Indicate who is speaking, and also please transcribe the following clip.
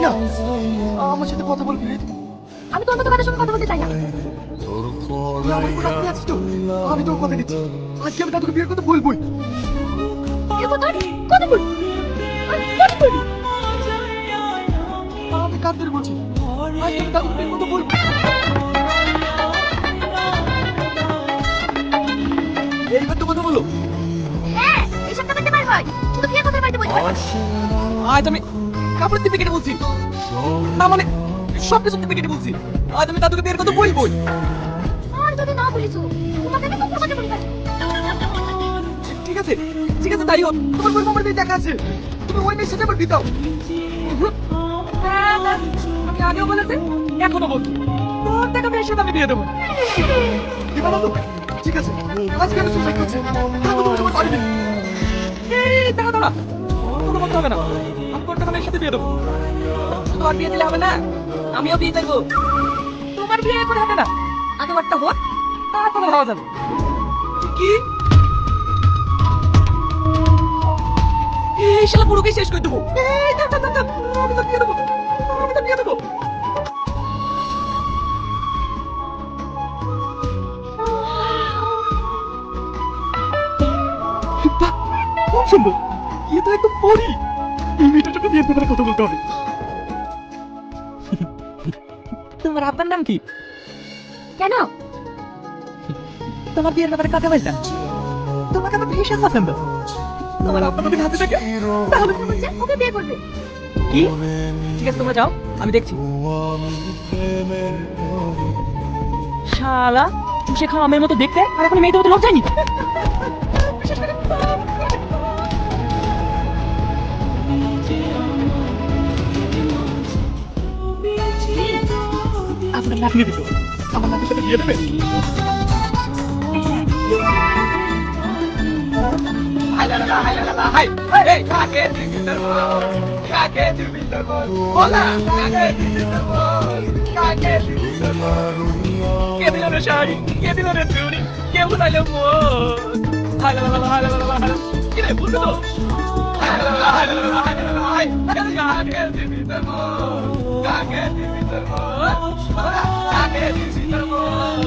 Speaker 1: না আমার সাথে কথা বলবি?
Speaker 2: আমি তোর মতো কারোর সঙ্গে কথা বলতে চাই না।
Speaker 1: তুই আমার উপর রাখতে আছিস তো? আমি তোর কথা দিচ্ছি, আজকে আমি দাদুকে বিয়ের কথা বলবোই।
Speaker 2: এ কথা কথা বল, কথা বলবি।
Speaker 1: আমি কার ধরে বলছি, আজকে আমি দাদুকে বিয়ের কথা বলবো। এইবার তো কথা বলো।
Speaker 2: হ্যাঁ, এসব তো করতে পারবই। শুধু বিয়ে কথা বলতে বলবি।
Speaker 1: আজ আমি কাপড় দিতে কেটে বলছি, না মানে সব কিছু দিতে কেটে বলছি, আজ আমি দাদুকে বিয়ের কথা বলবোই।
Speaker 2: আর যদি না বলিস তোমাকে আমি কুকুর কথা বলবি।
Speaker 1: ঠিক আছে, ঠিক আছে, তাই হোক। তোমার বই আমার দিয়ে দেখা আছে, তুমি ওই মেয়ের সাথে আমার বিয়ে দাও। হ্যাঁ, আমি আগেও বলেছি, এখনো বলছি, প্রত্যেকটা মেয়ের সাথে আমি বিয়ে দেবো। দিবা না তো? ঠিক আছে, আজকে আমি সুসাইড করছি। তারপর তুমি তোমার বাড়ি নেই। এই দাঁড়া দাঁড়া, কোনো কথা হবে না, আমি প্রত্যেকটা মেয়ের সাথে বিয়ে দেবো। শুধু আর বিয়ে দিলে হবে না, আমিও বিয়ে দেবো। তোমার বিয়ে এখন হবে না, আগে একটা হোক, তারপরে ভাবা যাবে। কি? এই শালা পুরোকে শেষ করে দেবো। এই দাঁড়া দাঁড়া দাঁড়া, আমি তো বিয়ে দেবো, আমি তো বিয়ে দেবো। বাহ, খুব সুন্দর, এ তো একদম পরি। এই মেয়েটার সাথে বিয়ের ব্যাপারে কথা বলতে হবে। তোমার আব্বার নাম কি?
Speaker 2: কেন?
Speaker 1: তোমার বিয়ের ব্যাপারে কথা বলতাম, তোমাকে আমার ভীষণ পছন্দ। তোমার আব্বা যদি হাতে থাকে তাহলে
Speaker 2: ও বলছে ওকে বিয়ে করবে।
Speaker 1: কি? ঠিক আছে, তোমরা যাও, আমি দেখছি। শালা চুষে খাওয়া আমের মতো দেখতে, আর এখন মেয়েদের মতো লজ্জা নি। আপনার নাতনি দিত, আমার নাতির সাথে বিয়ে দেবে? কে দিল রে শাড়ি, কে দিল রে চুড়ি, কে বুঝাইলো মন? হায় লা লা লা, হায় লা লা লা, হায় লা। কি রে, বুঝছো তো? হায় লা লা লা, হায় লা লা লা, হায় লা লা লা, হায়। কাকে দিবি তোর মন? কাকে দিবি তোর মন? কাকে দিবি তোর মন?